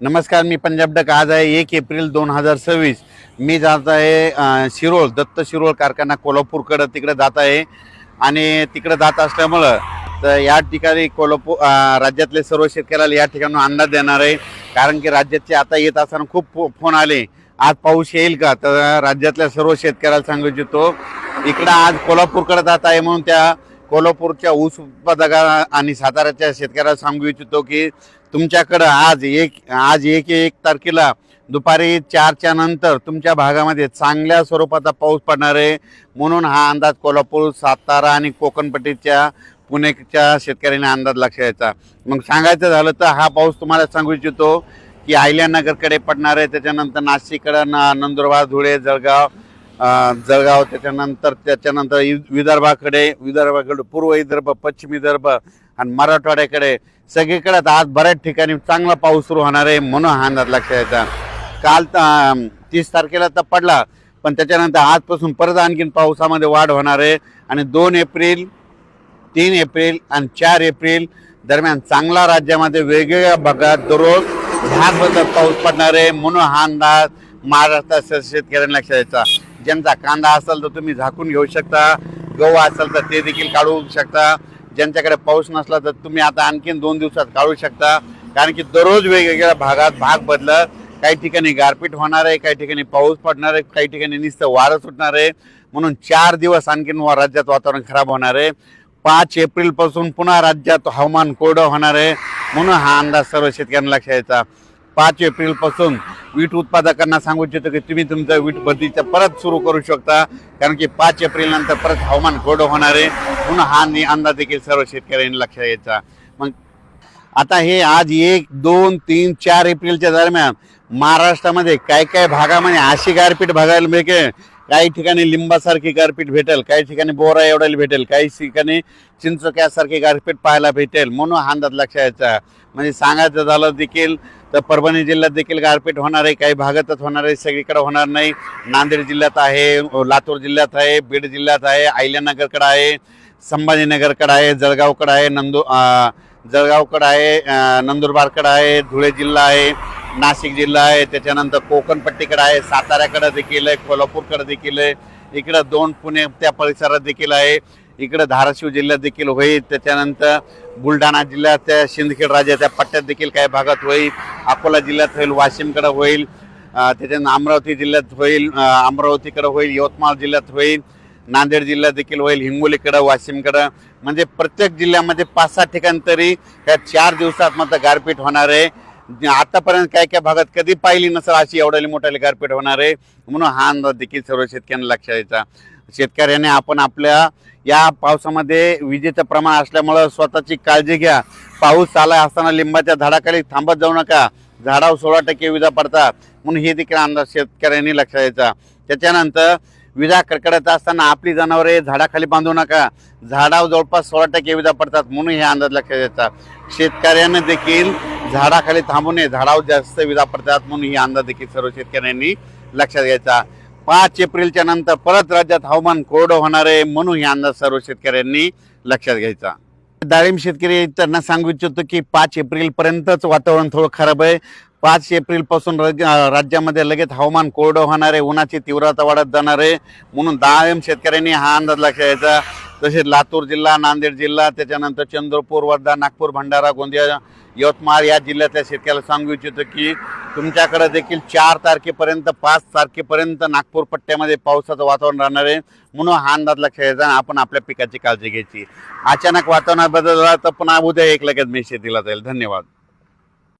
नमस्कार, मी पंजाब डक। आज आहे 1 एप्रिल 2026। मी जात आहे शिरोळ, दत्त शिरोळ कारखाना कोल्हापूरकडे तिकडे जात आहे। आणि तिकडे जात असल्यामुळं तर या ठिकाणी राज्यातले सर्व शेतकऱ्याला या ठिकाणी अंदाज देणार आहे। कारण की राज्याचे आता येत असताना खूप फोन आले, आज पाऊस येईल का? तर राज्यातल्या सर्व शेतकऱ्याला सांगू इच्छितो, इकडं आज कोल्हापूरकडे जात आहे म्हणून त्या कोल्हापूरच्या ऊस उत्पादक आणि साताऱ्याच्या शेतकऱ्याला सांगू इच्छितो की तुमच्याकडं आज एक तारखेला दुपारी 4च्या नंतर तुमच्या भागामध्ये चांगल्या स्वरूपाचा पाऊस पडणार आहे। म्हणून हा अंदाज कोल्हापूर, सातारा आणि कोकणपट्टीच्या पुण्याच्या शेतकऱ्यांनी अंदाज लक्षात घ्यायचा। मग सांगायचं झालं तर हा पाऊस तुम्हाला सांगू इच्छितो की अहिल्यानगरकडे पडणार आहे, त्याच्यानंतर नाशिककडं, नंदुरबार, धुळे, जळगाव, त्याच्यानंतर विदर्भाकडे, पूर्व विदर्भ, पश्चिम विदर्भ आणि मराठवाड्याकडे सगळीकडे आज बऱ्याच ठिकाणी चांगला पाऊस सुरू होणार आहे। म्हणून हा अंदाज लक्षात घ्यायचा। काल 30 तारखेला तर पडला, पण त्याच्यानंतर आजपासून परत आणखीन पावसामध्ये वाढ होणार आहे। आणि 2 एप्रिल, 3 एप्रिल आणि 4 एप्रिल दरम्यान चांगला राज्यामध्ये वेगवेगळ्या भागात दररोज ढगाळ पाऊस पडणार आहे। म्हणून हा अंदाज महाराष्ट्राच्या शेतकऱ्यांना लक्षात घ्यायचा। ज्यांचा कांदा असेल तर तुम्ही झाकून घेऊ शकता, गहू असेल तर ते देखील काढू शकता। ज्यांच्याकडे पाऊस नसला तर तुम्ही आता आणखीन 2 दिवसात काढू शकता। कारण की दररोज वेगवेगळ्या भागात भाग बदलत, काही ठिकाणी गारपीट होणार आहे, काही ठिकाणी पाऊस पडणार आहे, काही ठिकाणी नुसतं वारं सुटणार आहे। म्हणून 4 दिवस आणखीन राज्यात वातावरण खराब होणार आहे। 5 एप्रिल पासून पुन्हा राज्यात हवामान कोरडं होणार आहे। म्हणून हा अंदाज सर्व शेतकऱ्यांना लक्षात घ्यायचा। 5 एप्रिल पासून वीट उत्पादकांना सांगू इच्छितो की तुम्ही तुमचं वीट भरतीचं परत सुरू करू शकता। कारण की 5 एप्रिल नंतर परत हवामान कोरडं होणार आहे। म्हणून हा अंदाज देखील सर्व शेतकऱ्यांनी लक्षात घ्यायचा। मग आता हे आज 1, 2, 3, 4 एप्रिलच्या दरम्यान महाराष्ट्रामध्ये काय भागामध्ये अशी गारपीट बघायला मिळेल। काही ठिकाणी लिंबासारखी गारपीट भेटेल, काही ठिकाणी बोरा एवढ्याला भेटेल, काही ठिकाणी चिंचोक्यासारखी गारपीट पाहायला भेटेल। म्हणून हा अंदाज लक्षात घ्यायचा। म्हणजे सांगायचं झालं देखील तर परभणी जिल्ह्यात देखील गारपीट होणार आहे, काही भागातच होणार आहे, सगळीकडे होणार नाही। नांदेड जिल्ह्यात आहे, लातूर जिल्ह्यात आहे, बीड जिल्ह्यात आहे, अहिल्यानगरकडे आहे, संभाजीनगरकडे आहे, जळगावकडे आहे, नंदुरबारकडे आहे, धुळे जिल्हा आहे, नाशिक जिल्हा आहे, त्याच्यानंतर कोकणपट्टीकडे आहे, साताऱ्याकडे देखील आहे, कोल्हापूरकडे देखील आहे, इकडं 2 पुणे त्या परिसरात देखील आहे, इकडं धाराशिव जिल्ह्यात देखील होईल, त्याच्यानंतर बुलढाणा जिल्ह्याच्या सिंदखेड राज्याच्या पट्ट्यात देखील काही भागात होईल, अकोला जिल्ह्यात होईल, वाशिमकडे होईल, त्याच्यानंतर अमरावती जिल्ह्यात होईल, अमरावतीकडे होईल, यवतमाळ जिल्ह्यात होईल, नांदेड जिल्ह्यात देखील होईल, हिंगोलीकडं, वाशिमकडं। म्हणजे प्रत्येक जिल्ह्यामध्ये 5-6 ठिकाणी तरी या 4 दिवसात मात्र गारपीट होणार आहे। आतापर्यंत काय भागात कधी पाहिली नसेल अशी एवढ्याली मोठ्याली गारपीट होणार आहे। म्हणून हा अंदाज देखील सर्व शेतकऱ्यांना लक्षात घ्यायचा। शेतकऱ्याने आपण आपल्या या पावसामध्ये विजेचं प्रमाण असल्यामुळं स्वतःची काळजी घ्या। पाऊस आला असताना लिंबाच्या झाडाखाली थांबत जाऊ नका, झाडावर 16% विजा पडतात। म्हणून हे देखील अंदाज शेतकऱ्यांनी लक्षात घ्यायचा। त्याच्यानंतर विजा कडकडत असताना आपली जनावरे झाडाखाली बांधू नका, झाडावर जवळपास 16% विजा पडतात। म्हणून हे अंदाज लक्षात घ्यायचा। शेतकऱ्यांना देखील झाडाखाली थांबू नये, झाडावर जास्त विजा पडतात। म्हणून ही अंदाज देखील सर्व शेतकऱ्यांनी लक्षात घ्यायचा। 5 एप्रिलच्या नंतर परत राज्यात हवामान कोरडं होणार आहे। म्हणून हे अंदाज सर्व शेतकऱ्यांनी लक्षात घ्यायचा। डाळिंब शेतकरी त्यांना सांगू इच्छितो की 5 एप्रिलपर्यंतच वातावरण थोडं खराब आहे। 5 एप्रिल पासून राज्यामध्ये लगेच हवामान कोरडं होणार आहे, उन्हाची तीव्रता वाढत जाणार आहे। म्हणून डाळिंब शेतकऱ्यांनी हा अंदाज लक्षात घ्यायचा। तसेच लातूर जिल्हा, नांदेड जिल्हा, त्याच्यानंतर चंद्रपूर, वर्धा, नागपूर, भंडारा, गोंदिया, यवतमाळ या जिल्ह्यातल्या शेतकऱ्याला सांगू इच्छितो की तुमच्याकडे देखील 4 तारखेपर्यंत, 5 तारखेपर्यंत नागपूर पट्ट्यामध्ये पावसाचं वातावरण राहणार आहे। म्हणून हा अंदाज लक्षात घ्यायचा आणि आपण आपल्या पिकाची काळजी घ्यायची। अचानक वातावरणात बदल झाला तर पुन्हा उद्या लगेच मेसेज दिला जाईल। धन्यवाद।